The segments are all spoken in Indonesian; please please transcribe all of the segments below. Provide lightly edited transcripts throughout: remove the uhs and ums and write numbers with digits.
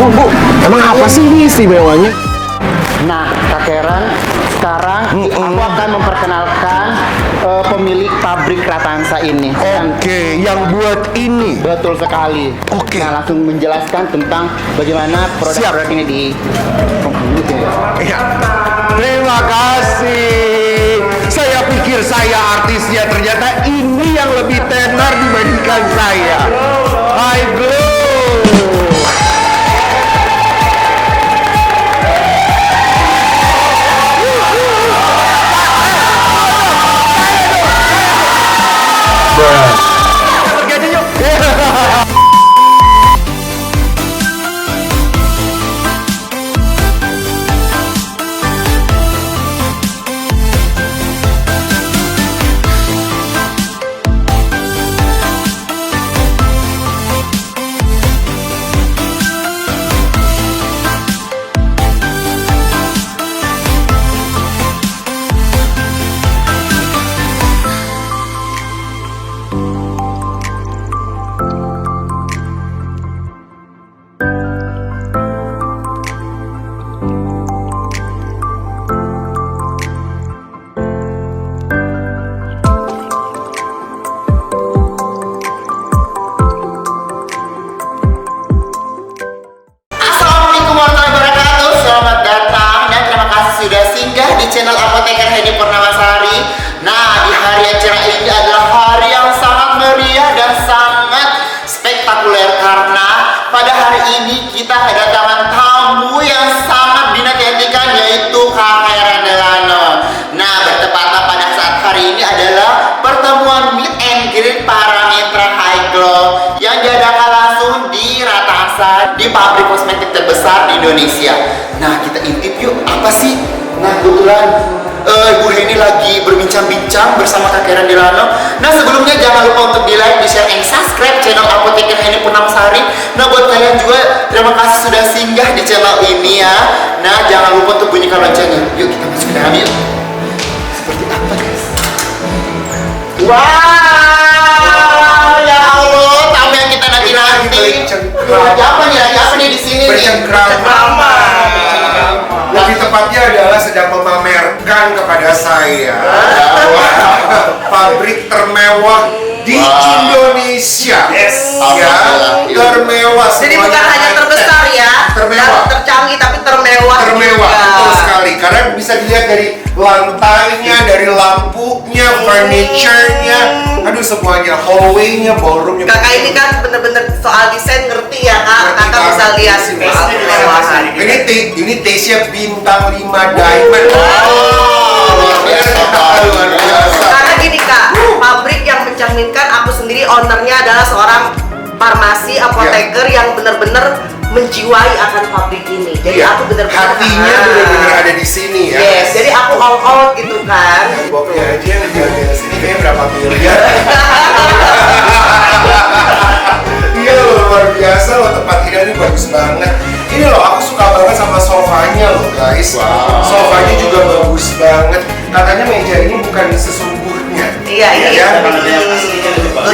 Bu, emang apa sih ini istimewanya? Nah, Kak Karen, sekarang aku akan memperkenalkan pemilik pabrik Ratansa ini. Oke, yang buat ini. Betul sekali. Oke. Nah, langsung menjelaskan tentang bagaimana produk-produk ini di Ya. Terima kasih. Saya pikir saya artisnya, ternyata ini yang lebih tenar dibandingkan saya. Hai Glow. channel Apoteker Henny Purnamasari. Nah, di hari acara ini adalah hari yang sangat meriah dan sangat spektakuler karena pada hari ini kita kedatangan tamu yang sangat dinantikan, yaitu Kak Karen Delano. Nah, bertepatan pada saat hari ini adalah pertemuan meet and greet para mitra High Glow yang diadakan langsung di Ratansa, di pabrik kosmetik terbesar di Indonesia. Nah, kita intip yuk, apa sih? Nah, kebetulan Ibu Henny lagi berbincang-bincang bersama Kak Karen Delano. Nah, sebelumnya jangan lupa untuk di like, di share, and subscribe channel Apoteker Henny Purnamasari. Nah, buat kalian juga terima kasih sudah singgah di channel ini ya. Nah, jangan lupa untuk bunyikan loncengnya. Yuk kita masuk ke dalam yuk. Seperti apa guys? Wow, ya Allah, tamu yang kita nanti-nanti. Apa nih di sini? Bercengkrama. Lebih tepatnya adalah sedang memamerkan kepada saya bahwa pabrik termewah di Indonesia. Yes. Ya, termewah. Jadi bukan hanya terbesar ya, termewah, tercanggih, tapi termewah. termewah, juga. betul sekali. Karena bisa dilihat dari lantainya, dari lampunya, furniture-nya, aduh semuanya, hallway-nya, ballroom-nya. Kakak ini kan bener-bener soal desain ngerti ya kak. Kakak bisa lihat soal kemewahan. Ini taste-nya bintang 5 diamond. Luar biasa. Luar biasa. Karena gini kak, pabrik yang mencerminkan, aku sendiri ownernya adalah seorang farmasi, apoteker yang benar-benar menjiwai akan pabrik ini. Jadi Iya, aku benar-benar hatinya benar-benar ada di sini ya. Yes, jadi aku all out gitu kan. Boknya aja yang di sini kayaknya berapa miliar. Iya loh, luar biasa loh, tempat ini bagus banget. Ini loh, aku suka banget sama sofanya loh guys. Sofanya juga bagus banget. Katanya meja ini bukan sesungguhnya. Iya, iya. Ya? Yang Lebih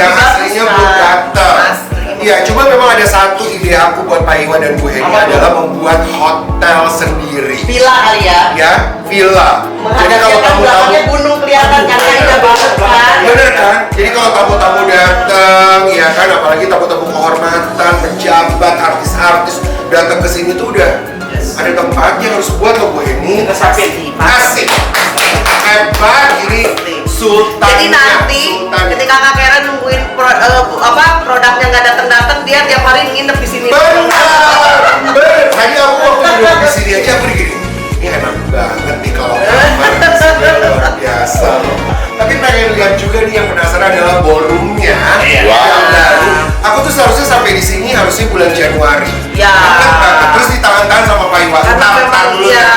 aslinya bagus, belum Kak. datang. Asli. Iya, cuma memang ada satu ide aku buat Pak Iwan dan Bu Heni adalah membuat hotel sendiri. Villa kali ya. Ya, villa. Jadi kalau Menghadapkan belakangnya tamu-tamu gunung kelihatan kan indah banget kan. bener kan? Jadi kalau tamu-tamu datang, ya kan, apalagi tamu-tamu kehormatan, pejabat, artis-artis datang ke sini tuh udah ada tempatnya harus buat loh Bu Heni. Asik. Hebat ini sultan. Jadi nanti ketika Kak Karen nungguin produknya nggak datang-datang, dia tiap hari nginep di sini. Benar. Tadi aku waktu duduk di sini aja aku gini. Ini enak banget nih kalau kamar luar biasa loh. Tapi pengen lihat juga nih, yang penasaran adalah ballroomnya. Yang baru. Aku tuh seharusnya sampai di sini harusnya bulan Januari. Ya. Terus ditangan-tangan sama Pak Iwan. Karena memang iya.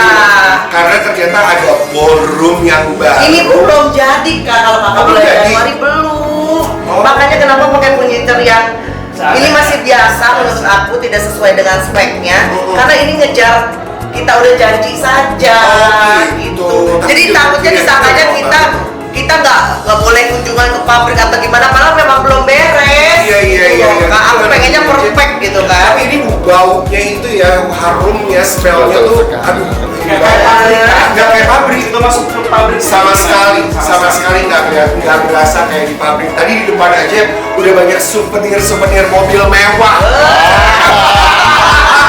Karena ternyata ada ballroom yang baru. Ini belum jadi Kak, kalau Kakak Oh, bulan belum jadi? Januari belum. Oh. Makanya kenapa pakai furniture yang ini masih biasa menurut aku, tidak sesuai dengan speknya. Karena ini ngejar kita udah janji saja Oh, gitu. gitu. Tapi Jadi juga takutnya tidak disangkanya terlalu kita nggak boleh kunjungan ke pabrik atau gimana, malah memang belum beres. Iya. Kak, aku pengennya perfect gitu kan. Tapi ini baunya itu ya, harumnya, smellnya tuh, aduh, ini banget. Nggak kayak pabrik, itu masuk ke pabrik sama sekali nggak berasa kayak di pabrik. Tadi di depan aja udah banyak souvenir mobil mewah.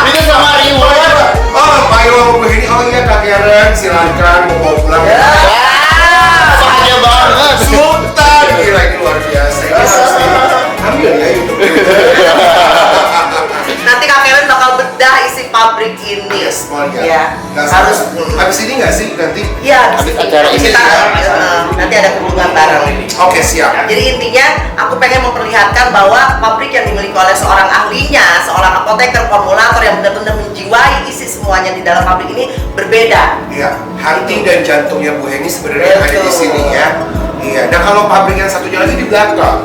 Ini sama reward. Oh, Pak Iwan mau begini, oh iya Kak Karen, silakan mau bawa pulang. Bahagia banget. Sultan, gila ini luar biasa. Ini harus diambil ya YouTube. Nanti Kak Karen bakal bedah isi pabrik ini. Yes, mau lihat. Ya, Nggak harus. salah. Habis ini nggak sih nanti? Iya, Habis acara ini kita ya. nanti ada kunjungan bareng. Oke, siap. Jadi intinya aku pengen memperlihatkan bahwa pabrik yang dimiliki oleh seorang ahlinya, seorang apoteker, formulator yang benar-benar menjiwai isi semuanya di dalam pabrik ini berbeda. Iya, hati dan jantungnya Bu Heni sebenarnya ada di Betul. sini ya. Iya, nah kalau pabrik yang satunya lagi di belakang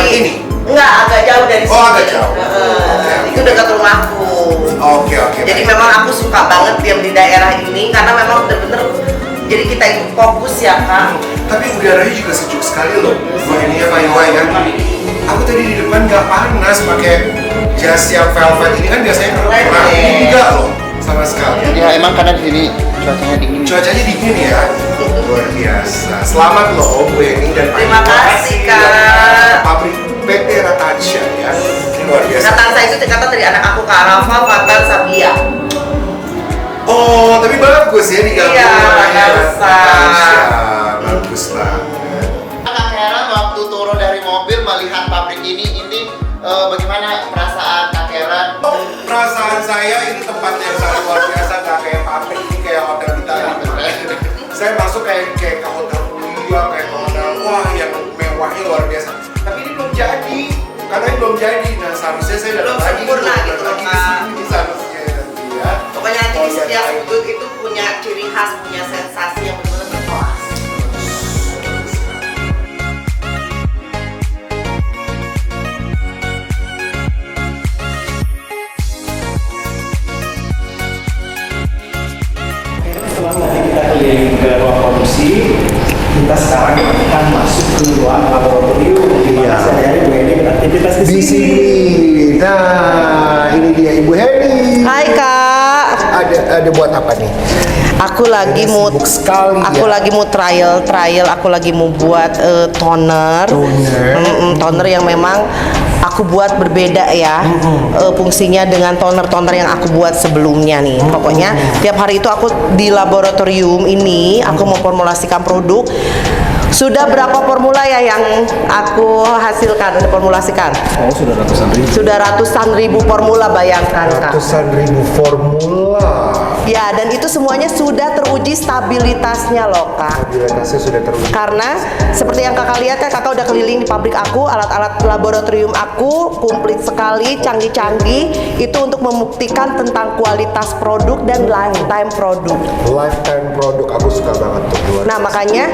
ini. Enggak, agak jauh dari sini. Oh, agak jauh. Oke. Itu dekat rumahku. Oke. Jadi memang aku suka banget diam di daerah ini karena memang benar-benar jadi kita ikut fokus ya Kak. Tapi udaranya juga sejuk sekali loh. Bu Heni ya, Pak Iwan ya. Aku tadi di depan nggak panas pakai jas yang velvet ini kan biasanya kerah. Ini enggak loh sama sekali. Ya emang karena di sini cuacanya dingin. Cuacanya dingin ya. Luar biasa. Selamat loh Bu Heni dan Pak Terima Iwan. kasih, Kak. Pabrik PT Ratansya ya. Ini luar biasa. Natansa itu tingkatan dari anak aku Kak Rafa, Fatan, Sabia. Oh, tapi bagus ya digabung Iya, namanya Elsa. Ratansya. Bagus banget. Kak Karen waktu turun dari mobil melihat pabrik ini bagaimana perasaan Kak Karen? Perasaan saya ini tempat yang sangat luar biasa, nggak kayak pabrik, ini kayak hotel kita. Saya masuk kayak ke hotel mulia, kayak ke hotel wah yang mewahnya luar biasa. Tapi ini belum jadi, karena ini belum jadi. Nah seharusnya saya datang Belum lagi, sempurna datang gitu, lagi ke Kak. sini seharusnya nanti ya. Pokoknya nanti Oh, di setiap iya. sudut itu punya ciri khas, punya sensasi yang benar-benar berkelas. Setelah tadi kita keliling ke ruang produksi, kita sekarang akan masuk ke ruang laboratorium. Di mana sehari-hari Bu Heni beraktivitas di Di sini. sini. Nah, ini dia Ibu Heni. Hai Kak, Ada buat apa nih? aku lagi mau Sibuk sekali ya. trial, aku lagi mau buat toner. Toner yang memang aku buat berbeda ya, fungsinya dengan toner-toner yang aku buat sebelumnya nih. Pokoknya tiap hari itu aku di laboratorium ini aku memformulasikan produk Sudah berapa formula ya yang aku hasilkan, formulasikan? Oh, sudah ratusan ribu. Sudah ratusan ribu formula, bayangkan Kak. Ratusan ribu formula. Ya, dan itu semuanya sudah teruji stabilitasnya loh Kak. Stabilitasnya sudah teruji. Karena seperti yang kakak lihat kan, kakak udah keliling di pabrik aku, alat-alat laboratorium aku komplit sekali, canggih-canggih. Itu untuk membuktikan tentang kualitas produk dan lifetime produk. Lifetime produk, aku suka banget tuh. Nah makanya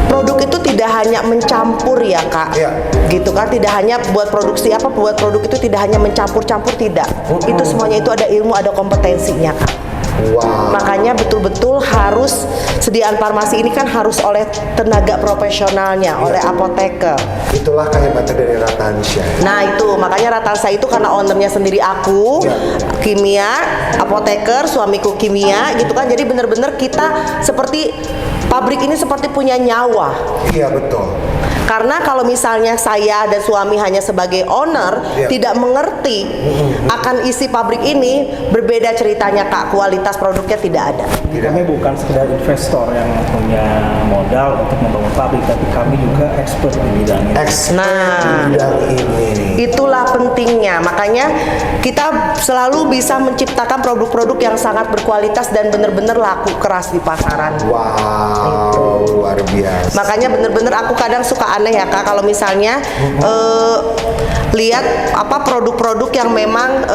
produk itu tidak hanya mencampur ya Kak, Iya. gitu kan, tidak hanya buat produksi apa, buat produk itu tidak hanya mencampur-campur, tidak. Itu semuanya itu ada ilmu, ada kompetensinya Kak. Wow. Makanya betul-betul harus sediaan farmasi ini kan harus oleh tenaga profesionalnya, oleh apoteker. Itulah kehebatan dari Ratansya. Nah itu makanya Ratansa itu karena ownernya sendiri aku, kimia, apoteker, suamiku kimia, gitu kan. Jadi bener-bener kita seperti pabrik ini seperti punya nyawa. Iya betul. Karena kalau misalnya saya dan suami hanya sebagai owner, tidak mengerti akan isi pabrik ini, berbeda ceritanya Kak, kualitas produknya tidak ada. Kami bukan sekedar investor yang punya modal untuk membangun pabrik, tapi kami juga expert di bidang ini. Nah, di bidang ini. itulah pentingnya. Makanya kita selalu bisa menciptakan produk-produk yang sangat berkualitas dan benar-benar laku keras di pasaran. Wow, luar biasa. Makanya bener-bener aku kadang suka aneh ya Kak, kalau misalnya lihat apa produk-produk yang memang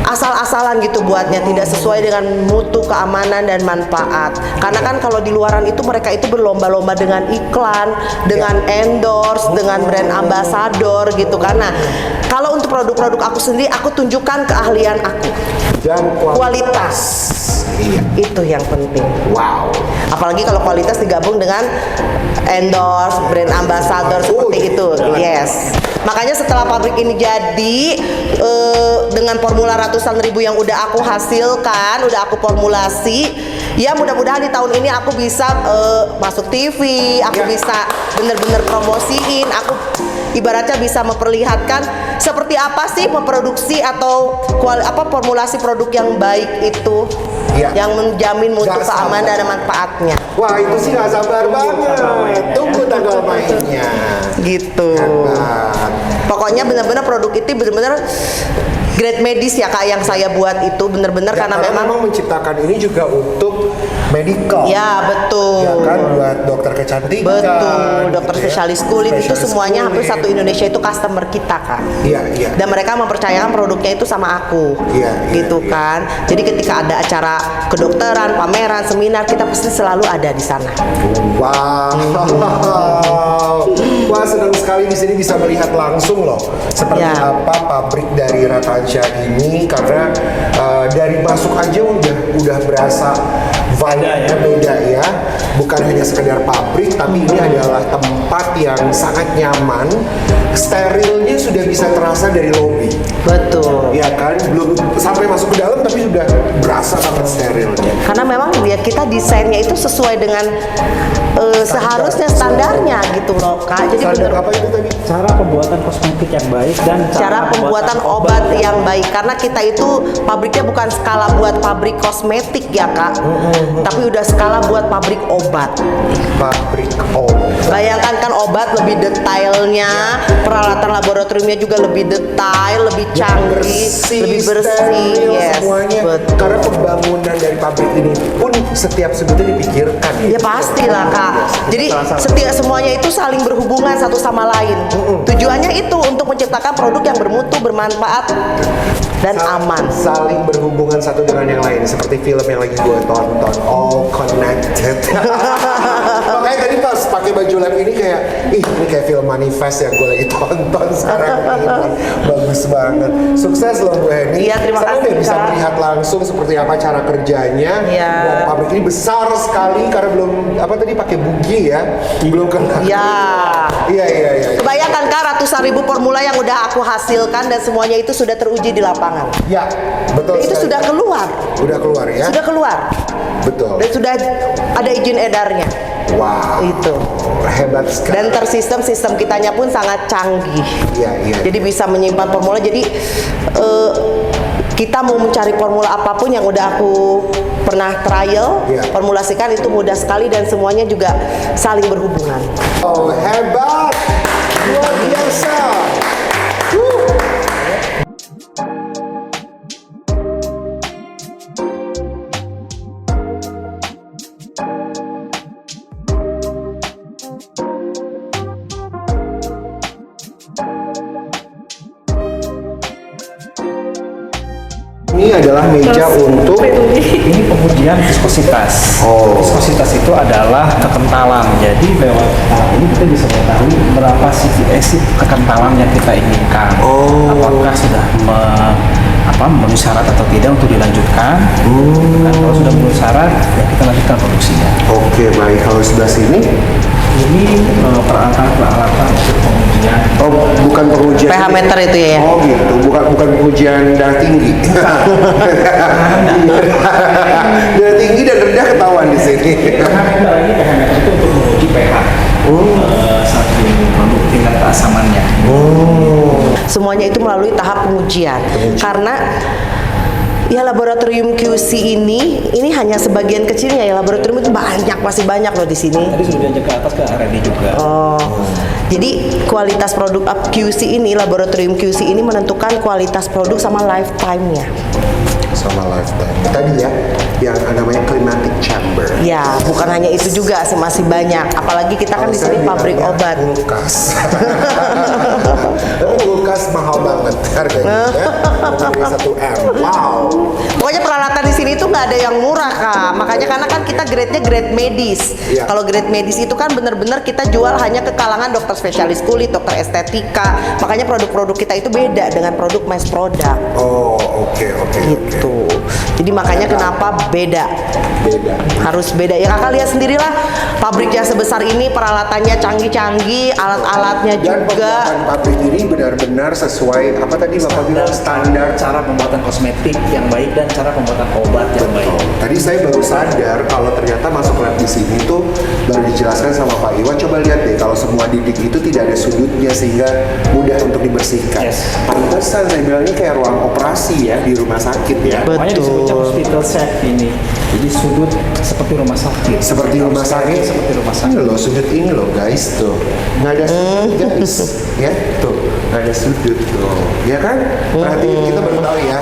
asal-asalan gitu buatnya, tidak sesuai dengan mutu, keamanan dan manfaat. Karena kan kalau di luaran itu mereka itu berlomba-lomba dengan iklan, dengan endorse, dengan brand ambassador gitu kan. Nah, kalau untuk produk-produk aku sendiri, aku tunjukkan keahlian aku Dan kualitas. Iya. Itu yang penting. Wow. Apalagi kalau kualitas digabung dengan endorse, brand ambassador seperti itu. Yes. Makanya setelah pabrik ini jadi dengan formula ratusan ribu yang udah aku hasilkan, udah aku formulasi, ya mudah-mudahan di tahun ini aku bisa masuk TV, aku bisa bener-bener promosiin, aku ibaratnya bisa memperlihatkan seperti apa sih memproduksi atau formulasi produk yang baik itu, yang menjamin mutu, keamanan dan manfaatnya. Wah, itu sih gak sabar banget. Tunggu tanggal mainnya. Gitu. Hebat. Pokoknya benar-benar produk itu benar-benar grade medis ya Kak yang saya buat itu benar-benar Ya, karena memang menciptakan ini juga untuk medical. ya betul. Ya kan, buat dokter kecantikan. Betul, dokter gitu ya. spesialis kulit itu Spesialis semuanya hampir kulit. satu Indonesia itu customer kita Kak. Iya, iya. Dan mereka mempercayakan produknya itu sama aku. Iya, gitu iya. kan. Jadi ketika ada acara kedokteran, pameran, seminar, kita pasti selalu ada di sana. Wow. Wah, senang sekali di sini bisa melihat langsung loh seperti Ya. apa pabrik dari Ratansya ini, karena dari masuk aja udah berasa vibe-nya beda ya. Bukan hanya sekedar pabrik, tapi ini adalah tempat yang sangat nyaman. Sterilnya sudah bisa terasa dari lobi. Betul. Ya kan, belum sampai masuk ke dalam tapi sudah berasa banget sterilnya. Karena memang ya kita desainnya itu sesuai dengan seharusnya standarnya gitu loh Kak. Jadi Standar bener apa itu tadi? Cara pembuatan kosmetik yang baik dan cara pembuatan obat yang baik, karena kita itu pabriknya bukan skala buat pabrik kosmetik ya Kak, tapi udah skala buat pabrik obat. Pabrik obat. Bayangkan kan obat lebih detailnya, peralatan laboratoriumnya juga lebih detail, lebih canggih, lebih bersih, steril yes, semuanya. betul. Karena pembangunan dari pabrik ini pun setiap sudutnya dipikirkan. Ya pastilah Kak. Jadi setiap semuanya itu saling berhubungan satu sama lain. Tujuannya itu untuk menciptakan produk yang bermutu, bermanfaat dan aman. Saling berhubungan satu dengan yang lain, seperti film yang lagi gue tonton, All Connected. Makanya tadi pas pakai baju lab ini kayak, ini kayak film manifest yang gue lagi tonton sekarang ini. Bagus banget. Sukses loh Bu Heni. Iya, terima Sekarang kasih, udah bisa Kak. melihat langsung seperti apa cara kerjanya. Iya. Dan pabrik ini besar sekali karena belum apa tadi pakai bugi ya, belum kena. Ya. Iya. Kebayangkan Kak, ratusan ribu formula yang udah aku hasilkan dan semuanya itu sudah teruji di lapangan. Ya, betul. Dan itu sekali. sudah keluar. Udah keluar ya. Sudah keluar. Betul. Dan sudah ada izin edarnya. Wow. Itu. Hebat sekali. Dan sistem kitanya pun sangat canggih. Iya. Jadi bisa menyimpan formula. Jadi kita mau mencari formula apapun yang udah aku pernah trial, Iya. formulasikan itu mudah sekali dan semuanya juga saling berhubungan. Oh, hebat. Luar biasa. Ini adalah meja untuk Ini pengujian viskositas. Oh. Viskositas itu adalah kekentalan. Jadi lewat ini kita bisa mengetahui berapa CVS kekentalan yang kita inginkan. Oh. Apakah sudah memenuhi syarat atau tidak untuk dilanjutkan. Dan kalau sudah memenuhi syarat, ya kita lanjutkan produksinya. Oke, baik. Kalau sebelah sini, Ini peralatan untuk pengujian. oh, bukan pengujian pH meter itu ya. Oh gitu, bukan pengujian darah tinggi. Darah tinggi dan rendah ketahuan di sini. pH meter itu untuk menguji pH satu produk tingkat keasamannya. Semuanya itu melalui tahap pengujian. Karena ya laboratorium QC ini hanya sebagian kecilnya ya. Laboratorium itu banyak, masih banyak loh di sini. Tadi sudah diajak ke atas ke R&D juga. Oh, jadi kualitas produk QC ini, laboratorium QC ini menentukan kualitas produk sama lifetime-nya. Sama lifetime. Tadi ya, yang namanya climatic chamber. Ya, bukan hanya itu juga, masih banyak. Apalagi kita kan di sini pabrik obat. Kulkas. Tapi kulkas mahal banget harganya. Ya. Dari 1M. Wow. Pokoknya peralatan di sini tuh nggak ada yang murah, Kak. Makanya karena kan kita grade-nya grade medis. Iya. Kalau grade medis itu kan bener-bener kita jual hanya ke kalangan dokter spesialis kulit, dokter estetika. Makanya produk-produk kita itu beda dengan produk mass product. Oh, oke. Gitu. Jadi makanya kenapa beda. Beda. Harus beda. Ya Kakak lihat sendirilah, pabriknya sebesar ini, peralatannya canggih-canggih, alat-alatnya Dan juga. pembuatan pabrik ini benar-benar sesuai apa tadi Bapak bilang standar. Cara pembuatan kosmetik yang baik dan cara pembuatan obat yang baik. Tadi saya baru sadar kalau ternyata masuk lab di sini tuh baru dijelaskan sama Pak Iwan. Coba lihat deh, kalau semua didik itu tidak ada sudutnya sehingga mudah untuk dibersihkan. Yes. Pantesan saya bilang ini kayak ruang operasi ya di rumah sakit ya. Makanya disebutnya Betul. hospital set ini. Jadi sudut seperti rumah sakit. Seperti rumah sakit. Seperti rumah Ini sakit. loh sudut ini loh guys tuh. Nggak ada sudut guys. Ya tuh. Nggak ada sudut tuh. Ya kan? Perhatiin kita baru tahu ya.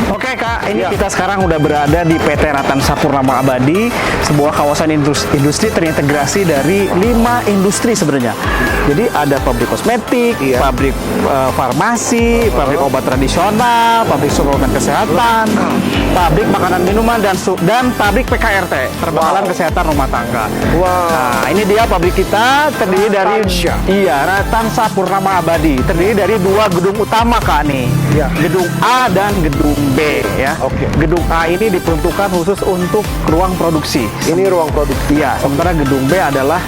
Oke Kak, ini kita sekarang udah berada di PT Ratansa Purnama Abadi, sebuah kawasan industri terintegrasi dari 5 industri sebenarnya. Jadi ada pabrik kosmetik, Iya. pabrik farmasi, pabrik obat tradisional, pabrik suplemen kesehatan, pabrik makanan minuman dan pabrik PKRT, perbekalan kesehatan rumah tangga. Wow. Nah, ini dia pabrik kita terdiri dari Ratansa Purnama Abadi, terdiri dari 2 gedung utama Kak nih. Iya. Gedung A dan gedung B ya. Oke. Gedung A ini diperuntukkan khusus untuk ruang produksi. Ini ruang produksi. Iya, sementara gedung B adalah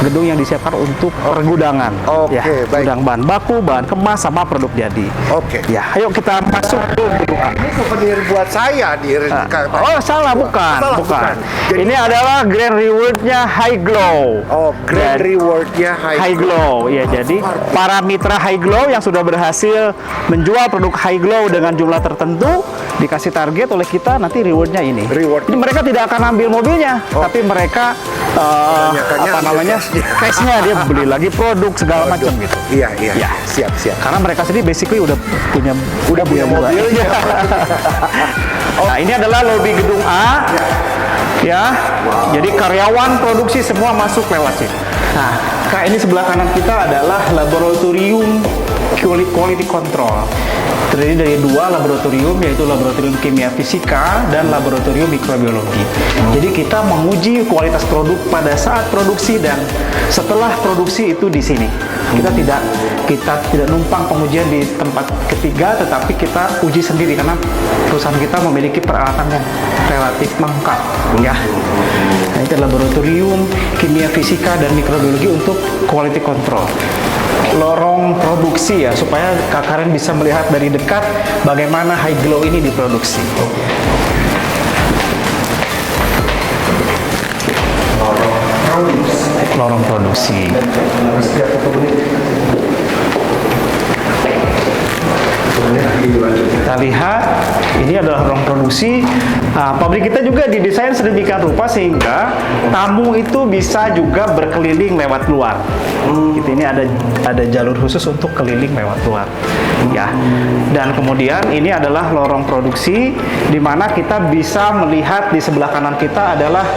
gedung yang disiapkan untuk pergudangan. Oke, ya, baik. gudang bahan baku, bahan kemas sama produk jadi. Oke. Ya, ayo kita masuk ke gedung A. Ini souvenir buat saya di Oh, salah bukan, Salah, bukan. Jadi- Ini adalah grand rewardnya High Glow. Oh, grand Dan- rewardnya High Glow, ya. Jadi para mitra High Glow yang sudah berhasil menjual produk High Glow dengan jumlah tertentu dikasih target oleh kita, nanti rewardnya ini. Reward. Jadi mereka tidak akan ambil mobilnya, tapi mereka Kebanyakannya apa ambil namanya cashnya. cashnya dia beli lagi produk segala macam gitu. Iya, iya. Ya. Siap. Karena mereka sendiri basically udah punya punya mobilnya. Nah, ini adalah lobi gedung A. Ya. Jadi karyawan produksi semua masuk lewat sini. Nah, Kak, ini sebelah kanan kita adalah laboratorium quality control. Terdiri dari 2 laboratorium, yaitu laboratorium kimia fisika dan laboratorium mikrobiologi. Jadi kita menguji kualitas produk pada saat produksi dan setelah produksi itu di sini. Kita tidak numpang pengujian di tempat ketiga, tetapi kita uji sendiri karena perusahaan kita memiliki peralatan yang relatif lengkap, ya. Nah, itu laboratorium kimia fisika dan mikrobiologi untuk quality control. Lorong produksi ya, supaya Kak Karen bisa melihat dari dekat bagaimana High Glow ini diproduksi. Lorong produksi. Kita lihat, ini adalah ruang produksi. Nah, pabrik kita juga didesain sedemikian rupa sehingga tamu itu bisa juga berkeliling lewat luar. Gitu, ini ada jalur khusus untuk keliling lewat luar. Ya. Dan kemudian ini adalah lorong produksi di mana kita bisa melihat di sebelah kanan kita adalah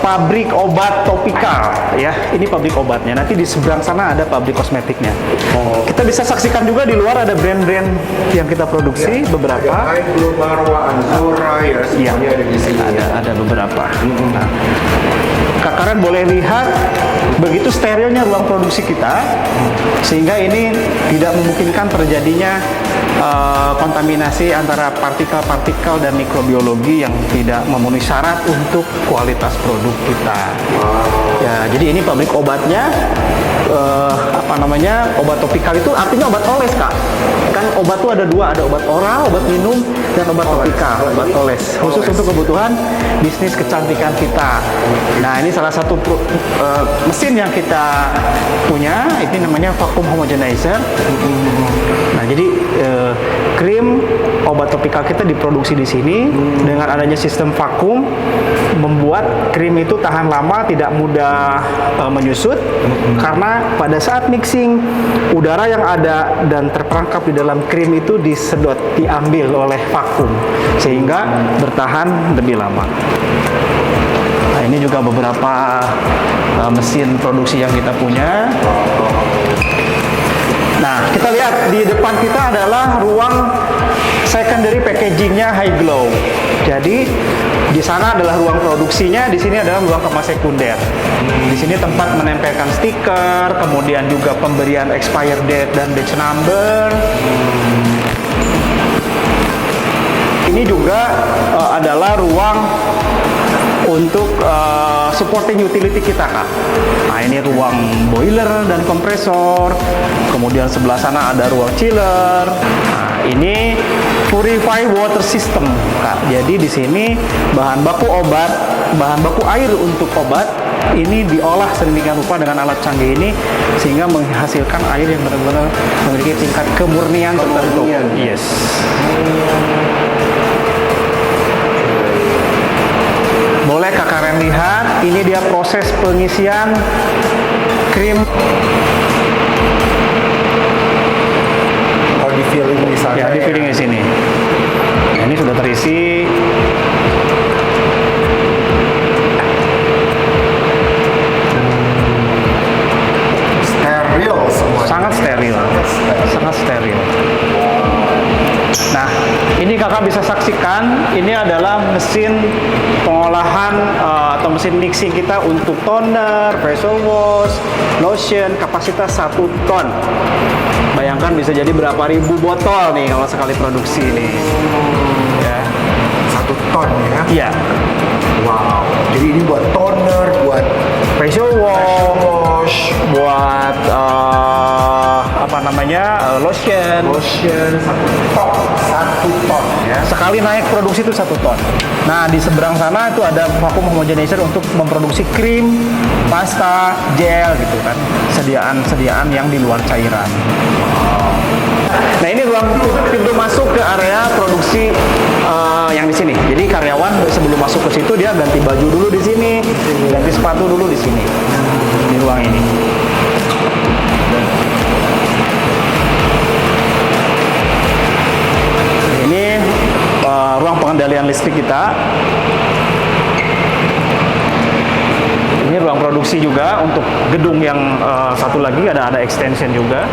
pabrik obat topikal. Ya, ini pabrik obatnya. Nanti di seberang sana ada pabrik kosmetiknya. Kita bisa saksikan juga di luar ada brand-brand yang kita produksi beberapa. Marwa, Anzura, ya semuanya ada di sini. Ada beberapa. Nah, Kak Karen boleh lihat begitu sterilnya ruang produksi kita, sehingga ini tidak memungkinkan terjadinya kontaminasi antara partikel-partikel dan mikrobiologi yang tidak memenuhi syarat untuk kualitas produk kita. Ya, jadi ini pabrik obatnya. Obat topikal itu artinya obat oles, Kak. Kan obat tuh ada dua, ada obat oral, obat minum, dan obat topikal, obat oles. Khusus untuk kebutuhan bisnis kecantikan kita. Nah, ini salah satu mesin yang kita punya, ini namanya vacuum homogenizer. Nah, jadi krim obat topikal kita diproduksi di sini dengan adanya sistem vakum, membuat krim itu tahan lama, tidak mudah menyusut, karena pada saat mixing udara yang ada dan terperangkap di dalam krim itu disedot, diambil oleh vakum sehingga bertahan lebih lama. Nah, ini juga beberapa mesin produksi yang kita punya. Nah, kita lihat di depan kita adalah ruang secondary packagingnya High Glow. Jadi di sana adalah ruang produksinya, di sini adalah ruang kemas sekunder. Di sini tempat menempelkan stiker, kemudian juga pemberian expired date dan batch number. Ini juga adalah ruang untuk supporting utility kita, Kak. Nah, ini ruang boiler dan kompresor. Kemudian sebelah sana ada ruang chiller. Nah, ini purify water system, Kak. Jadi di sini bahan baku obat, bahan baku air untuk obat ini diolah sedemikian rupa dengan alat canggih ini sehingga menghasilkan air yang benar-benar memiliki tingkat kemurnian tertentu. Yes. Boleh Kak Karen lihat, ini dia proses pengisian krim. Kalau di filling di sana. Ya, di filling di sini. Nah, ini sudah terisi. Steril semua. Sangat steril. Sangat steril. Nah, ini kakak bisa saksikan, ini adalah mesin pengolahan atau mesin mixing kita untuk toner, facial wash, lotion, kapasitas 1 ton. Bayangkan bisa jadi berapa ribu botol nih kalau sekali produksi nih. Ya. 1 ton ya? Iya. Wow. Jadi ini buat toner, buat Facial wash, buat lotion. lotion, 1 ton ya. Sekali naik produksi itu 1 ton. Nah, di seberang sana itu ada vacuum homogenizer untuk memproduksi krim, pasta, gel gitu kan. Sediaan yang di luar cairan. Nah, ini ruang pintu masuk ke area produksi yang di sini. Jadi karyawan sebelum masuk ke situ dia ganti baju dulu di sini, ganti sepatu dulu di sini. Di ruang ini. Ini ruang pengendalian listrik kita. Ini ruang produksi juga untuk gedung yang satu lagi ada extension juga.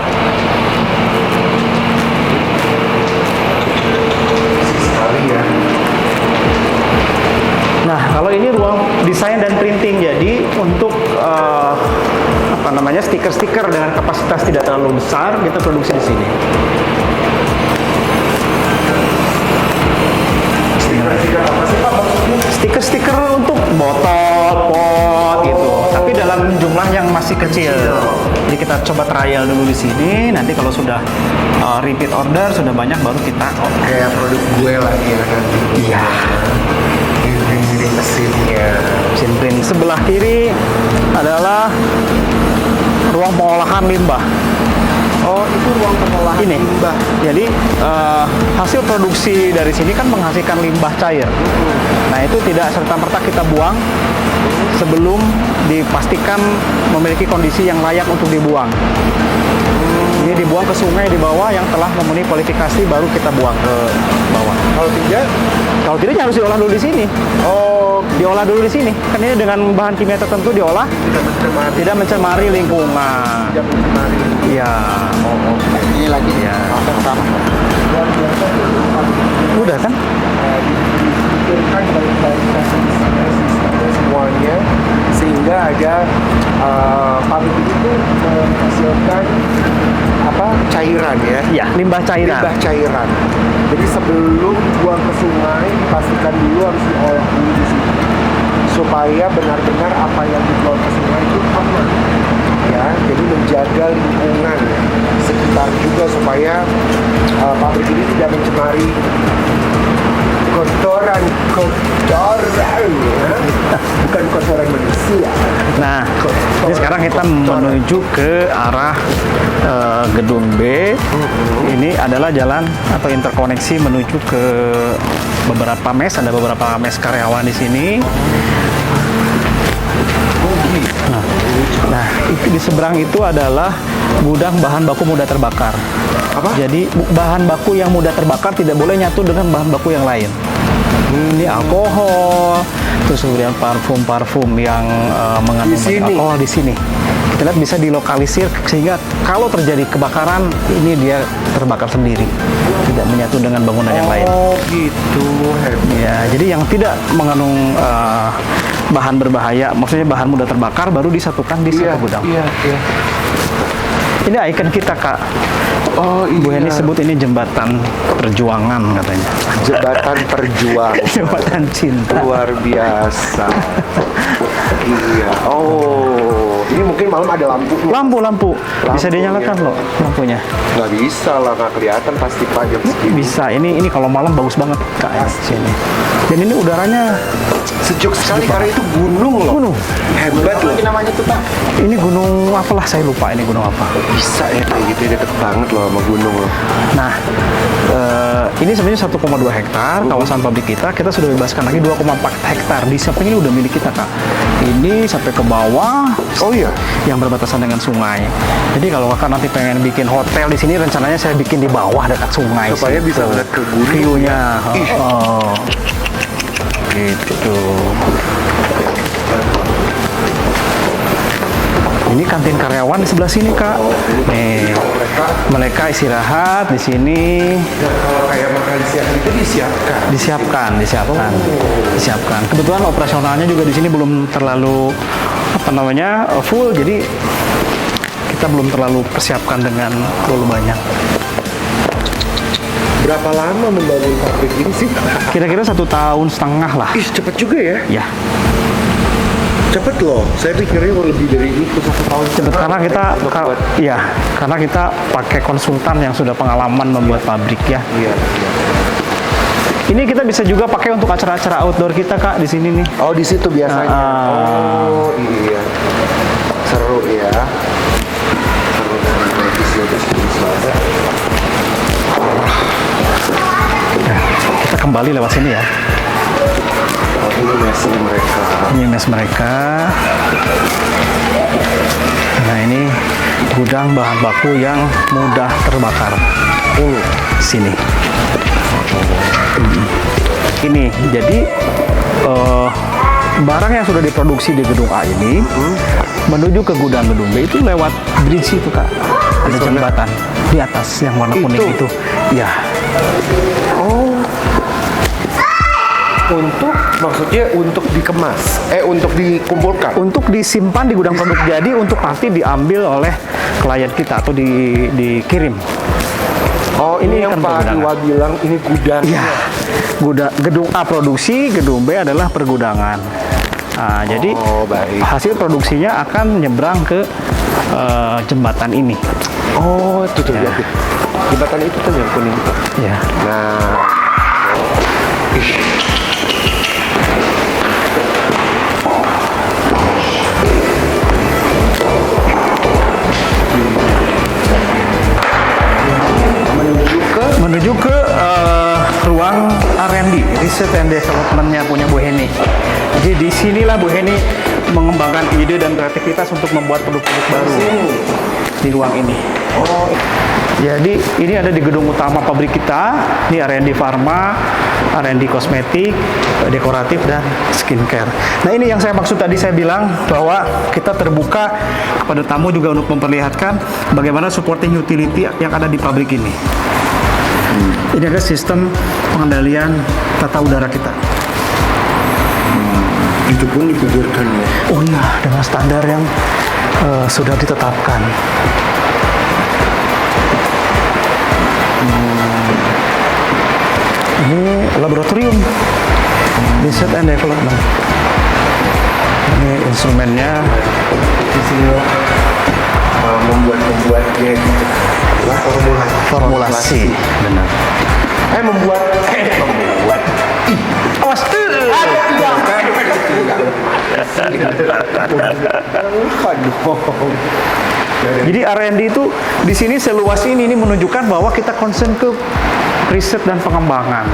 Sekali ya. Nah, kalau ini ruang desain dan printing, jadi untuk stiker-stiker dengan kapasitas tidak terlalu besar kita produksi di sini. Stiker-stiker untuk botol, pot gitu. Tapi dalam jumlah yang masih kecil. Jadi kita coba trial dulu di sini. Nanti kalau sudah repeat order sudah banyak baru kita Kayak produk gue lagi ya kan. Iya. Ini mesinnya. Mesin print. Sebelah kiri adalah ruang pengolahan limbah. Oh, itu ruang pengolahan Ini. limbah. Jadi hasil produksi dari sini kan menghasilkan limbah cair. Nah itu tidak serta-merta kita buang sebelum dipastikan memiliki kondisi yang layak untuk dibuang. Ini dibuang ke sungai di bawah yang telah memenuhi kualifikasi, baru kita buang ke bawah. Kalau tidak ya harus diolah dulu di sini. Oh, Diolah dulu di sini. Kan ini dengan bahan kimia tertentu diolah, tidak mencemari lingkungan. tidak mencemari. Iya. Oh, oke. Ini lagi Ya. sama. Udah kan? Dipikirkan baik-baik sistemnya semuanya sehingga ada pabrik itu menghasilkan apa cairan ya. Iya, limbah cairan. Limbah cairan. Jadi sebelum buang ke sungai, pastikan dulu harus diolah dulu di sini supaya benar-benar apa yang dibuang ke sungai itu aman. Ya, jadi menjaga lingkungan sekitar juga supaya pabrik ini tidak mencemari kotoran ya. Bukan kotoran manusia. Nah, jadi sekarang kita menuju ke arah gedung B. Ini adalah jalan atau interkoneksi menuju ke beberapa mes. Ada beberapa mes karyawan di sini. Nah, itu di seberang itu adalah gudang bahan baku mudah terbakar. Apa? Jadi bahan baku yang mudah terbakar tidak boleh nyatu dengan bahan baku yang lain. Ini alkohol, terus kemudian parfum-parfum yang mengandung Di sini? alkohol di sini. Kita lihat bisa dilokalisir sehingga kalau terjadi kebakaran ini dia terbakar sendiri, tidak menyatu dengan bangunan yang lain. Oh gitu, hebat. Ya, jadi yang tidak mengandung bahan berbahaya, maksudnya bahan mudah terbakar, baru disatukan di satu gudang. Iya. Ini ikon kita, Kak. Oh iya. Bu Heni sebut ini jembatan perjuangan katanya. Jembatan perjuangan. Jembatan cinta. Luar biasa. Iya. Oh, ini mungkin malam ada lampu. Lampu. Bisa Lampunya. dinyalakan loh lampunya. Nggak bisa lah, nggak kelihatan pasti Pak jam segini. Bisa. Ini kalau malam bagus banget, Kak, ya, sini. Dan ini udaranya Sejuk sekali karena itu gunung loh. Gunung. Hebat loh. Namanya tuh, Pak. ini gunung apalah, saya lupa ini gunung apa. Bisa ya kayak gitu, deket banget loh sama gunung loh. Nah, ini sebenarnya 1,2 hektar kawasan pabrik kita. Kita sudah bebaskan lagi 2,4 hektar. Di samping ini udah milik kita, Kak. Ini sampai ke bawah. Oh iya. Yang berbatasan dengan sungai. Jadi kalau Kakak nanti pengen bikin hotel di sini, rencananya saya bikin di bawah dekat sungai. Supaya bisa ngeliat ke gunung. View-nya. Ih. Oh. Gitu. Ini kantin karyawan di sebelah sini, Kak. Nih, mereka istirahat di sini. Dan kalau kayak makan siang itu Disiapkan. Kebetulan operasionalnya juga di sini belum terlalu full, jadi kita belum terlalu persiapkan dengan terlalu banyak. Berapa lama membangun pabrik ini sih? Kira-kira 1,5 tahun lah. Ih, cepet juga ya. Ya, Cepet loh. Saya pikirnya lebih dari itu 1 tahun. cepet karena kita pakai konsultan yang sudah pengalaman membuat pabrik ya. Iya. Ini kita bisa juga pakai untuk acara-acara outdoor kita, Kak, di sini nih. Oh, di situ biasanya. Oh, iya. Seru ya. Kita kembali lewat sini ya. Oh, ini mesin mereka. Ini mes mereka. Nah, ini gudang bahan baku yang mudah terbakar. Sini. Ini jadi barang yang sudah diproduksi di gedung A ini menuju ke gudang gedung B itu lewat bridge itu, Kak. Ada jembatan di atas yang warna kuning itu. Ya. Oh. Maksudnya untuk dikemas, untuk dikumpulkan. Untuk disimpan di gudang produk jadi untuk nanti diambil oleh klien kita atau dikirim. Oh, ini yang kan Pak pergudangan. Iwa bilang ini gudang. Iya. Gedung A produksi, gedung B adalah pergudangan. Nah, jadi baik. hasil produksinya akan nyebrang ke jembatan ini. Oh, itu tuh lihat. Jembatan itu kan yang kuning. Ya. Nah. menuju ke ruang R&D, Research and Development-nya punya Bu Heni. Jadi disinilah Bu Heni mengembangkan ide dan kreativitas untuk membuat produk-produk baru di ruang ini. Oh, Jadi ini ada di gedung utama pabrik kita, ini R&D Pharma, R&D kosmetik, dekoratif, dan skincare. Nah ini yang saya maksud tadi, saya bilang bahwa kita terbuka kepada tamu juga untuk memperlihatkan bagaimana supporting utility yang ada di pabrik ini. Ini adalah sistem pengendalian tata udara kita. itu pun digugurkan ya. Oh iya, dengan standar yang sudah ditetapkan. Ini laboratorium Research and Development. Ini instrumennya. Di sini membuat-membuatnya gitu. Formulasi. Benar. Membuat. Awas. Jadi R&D itu di sini seluas ini menunjukkan bahwa kita concern ke riset dan pengembangan.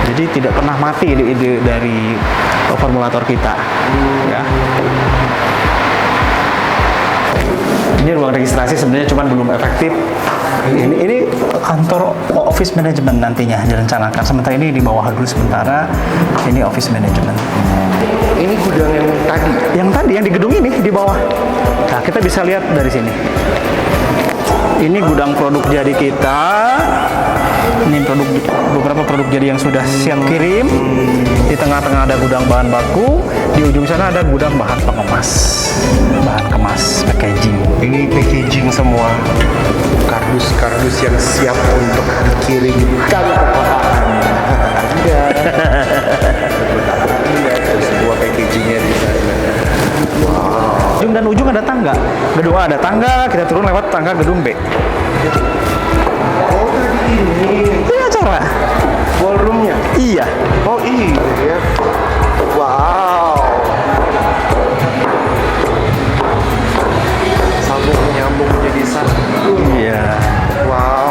Jadi tidak pernah mati ide-ide dari formulator kita. Ya. Ini ruang registrasi sebenarnya cuma belum efektif. Ini kantor office management nantinya direncanakan. Sementara ini di bawah dulu sementara. Ini office management. Ini gudang yang tadi. Yang tadi yang di gedung ini di bawah. Nah, kita bisa lihat dari sini. Ini gudang produk jadi kita. Ini beberapa produk jadi yang sudah siap kirim. Di tengah-tengah ada gudang bahan baku. Di ujung sana ada gudang bahan pengemas, bahan kemas, packaging. Ini packaging semua kardus-kardus yang siap untuk dikirimkan ke kota Anda. Ada sebuah packagingnya di sana. Wow. Ujung dan ujung ada tangga. Gedung A ada tangga, kita turun lewat tangga gedung B. Oh tadi ini Ini acara. ballroomnya. Iya. Oh iya. Wow. Sambung menyambung menjadi satu. Iya. Wow.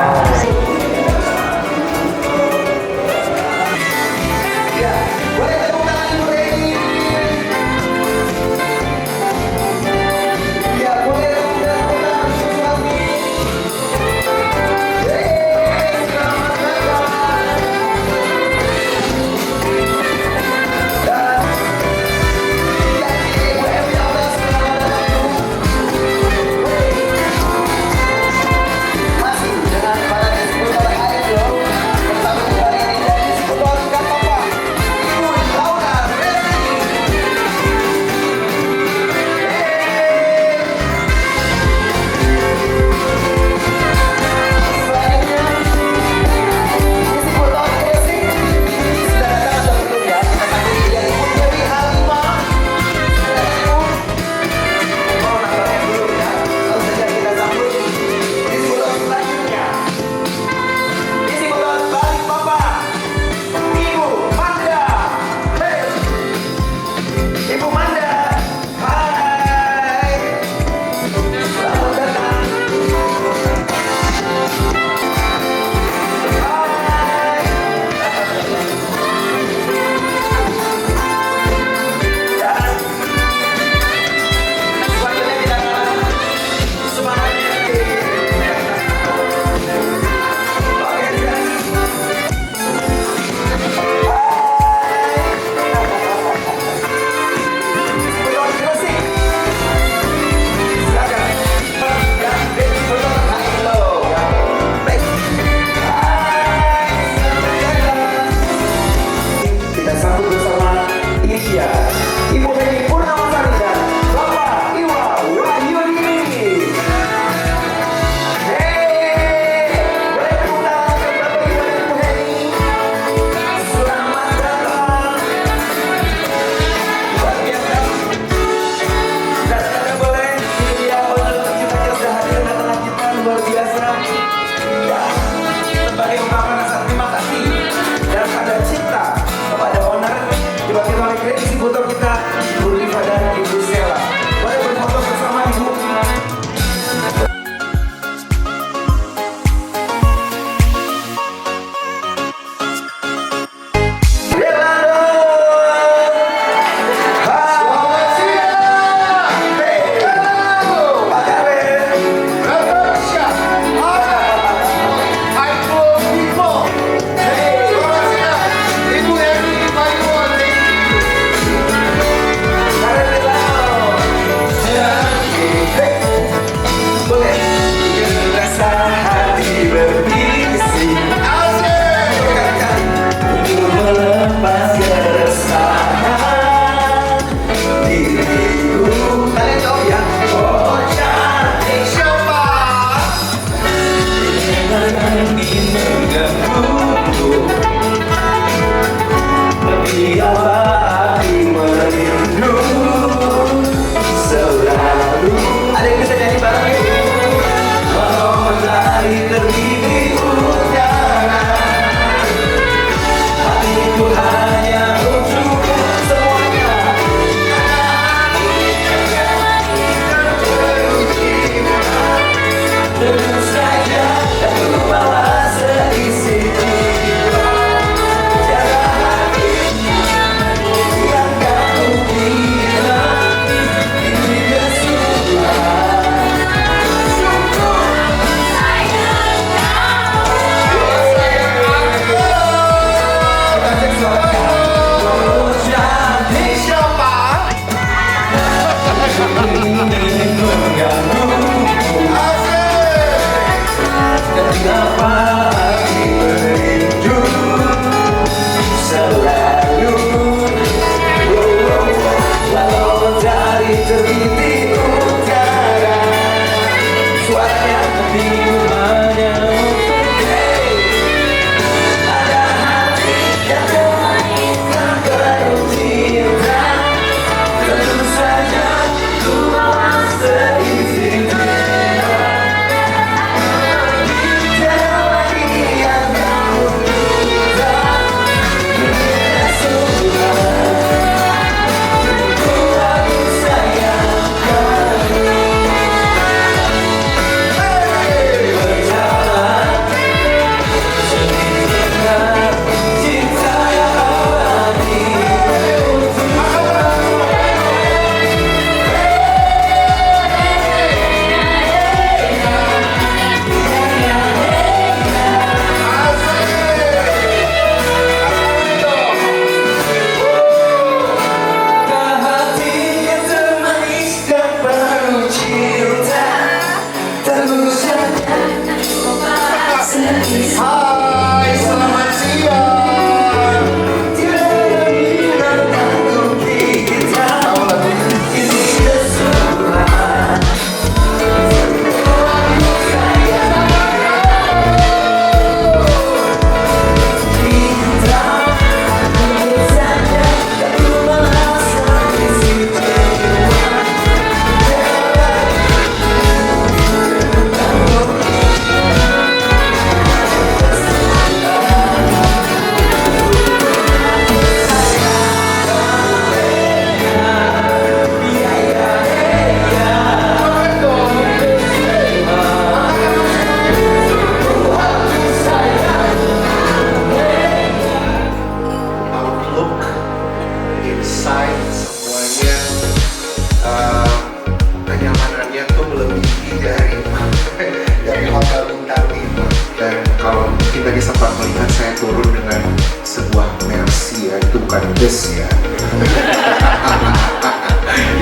pedes ya.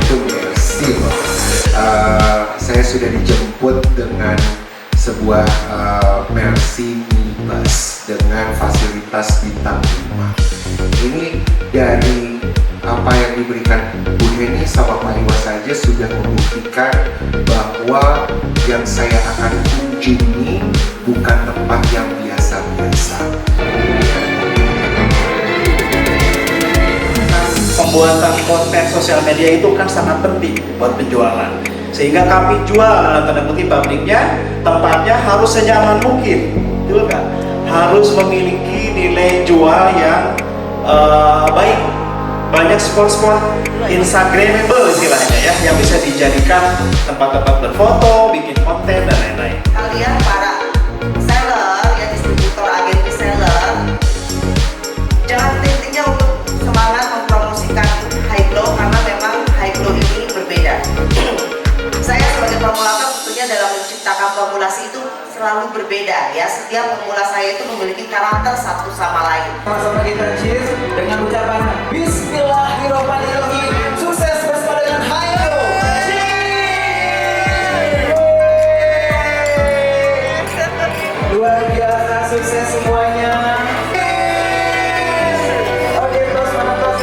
Itu Mercy loh. Saya sudah dijemput dengan sebuah Mercy minibus dengan fasilitas bintang 5. Ini dari apa yang diberikan Bu Heni sama Pak Iwa saja sudah membuktikan bahwa yang saya akan kunjungi bukan tempat yang biasa-biasa. Pembuatan konten sosial media itu kan sangat penting buat penjualan. Sehingga kami jual dalam tanda kutip pabriknya, tempatnya harus senyaman mungkin, betul nggak? Harus memiliki nilai jual yang baik. Banyak spot-spot Instagramable istilahnya ya, yang bisa dijadikan tempat-tempat berfoto, bikin konten dan lain-lain. Kalian para seller ya, distributor, agen reseller, jangan intinya untuk semangat mempromosikan High Glow karena memang High Glow ini berbeda. Saya sebagai formulator tentunya dalam menciptakan formulasi itu selalu berbeda ya. Setiap formula saya itu memiliki karakter satu sama lain. Sama-sama kita cheers dengan ucapan Bismillahirrahmanirrahim. Sukses bersama dengan High Glow. Luar biasa, sukses semuanya. Oke, terus mana terus?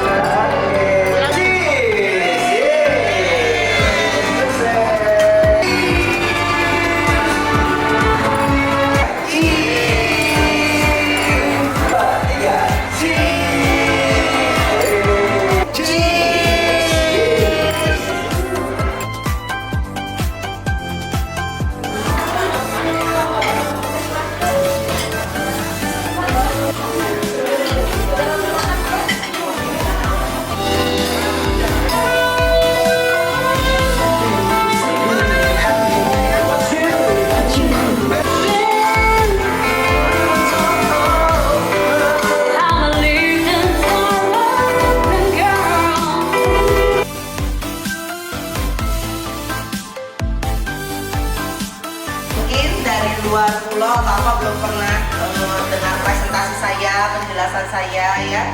pembahasan saya ya.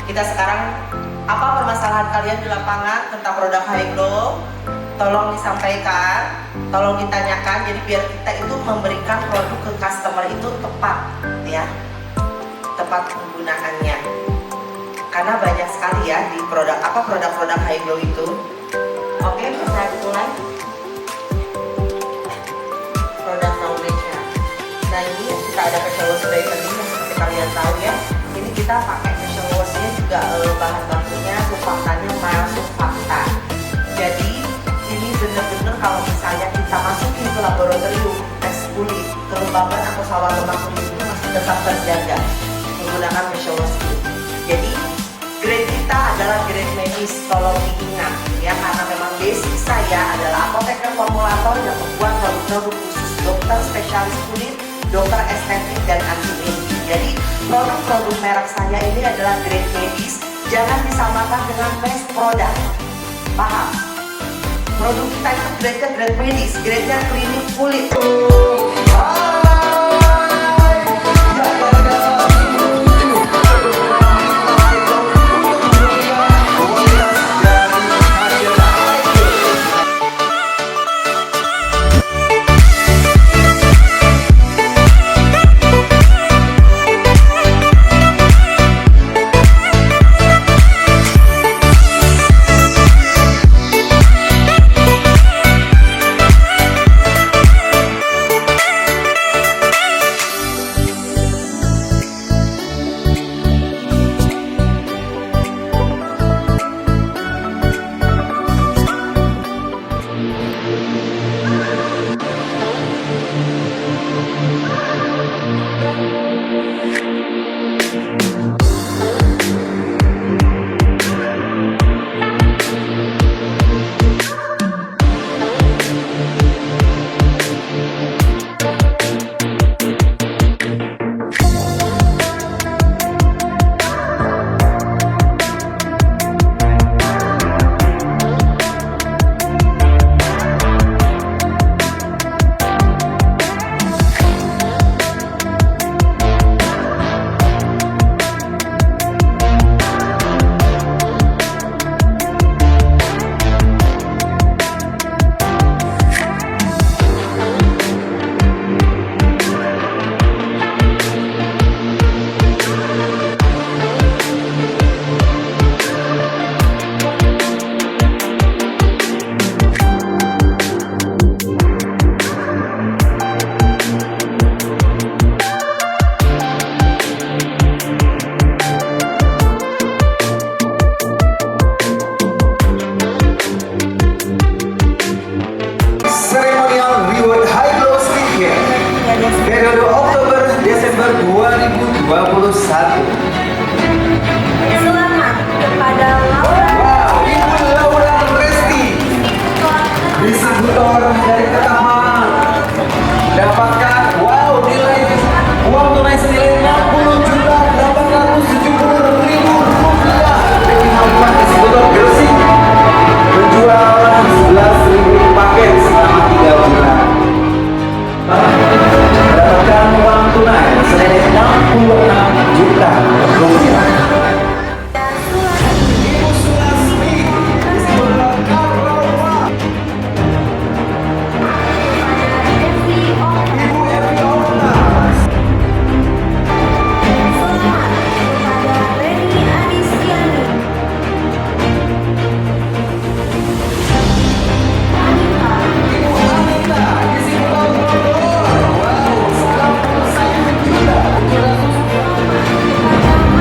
Kita sekarang apa permasalahan kalian di lapangan tentang produk High Glow? Tolong disampaikan, tolong ditanyakan. Jadi biar kita itu memberikan produk ke customer itu tepat ya, tepat penggunaannya. Karena banyak sekali ya di produk-produk High Glow itu. Oke, saya mulai. Produk knowledge-nya. Nah ini kita ada facial wash dari tadi yang seperti kalian tahu ya. Ini kita pakai facial wash-nya juga bahan bakunya sulfaktannya sulfaktan. Jadi ini benar-benar kalau misalnya kita masukin ke laboratorium tes kulit, kelembaban atau saluran lemak kulit itu masih tetap terjaga menggunakan facial wash ini. Jadi grade kita adalah grade medis, tolong diingat ya, karena memang basic saya adalah apoteker formulator yang membuat produk-produk khusus dokter spesialis kulit, dokter estetik dan anti-aging. Jadi produk-produk merek saya ini adalah grade medis, jangan disamakan dengan mass product. Paham? Produk kita itu grade-nya grade medis, grade-nya klinik kulit. Periode Oktober-Desember 2021. Selamat kepada Laura Wow, Ibu Laura Resti, distributor dari Ketama, dapatkan nilai uang tunai senilai 60.870.000 rupiah. Dari Hampan distributor Gresik menjual 11.000 paket selama 3 bulan. Mendapatkan uang tunai senilai 66 juta rupiah. Ibu Sulasmi, distributor Karlawa. Evi Okta. Ibu Evi Okta. Selamat kepada Reni Adistiani. Anita. Ibu Anita, distributor Bogor. Wow, 91 juta. Kepada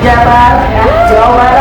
Jabar, Jawa Barat.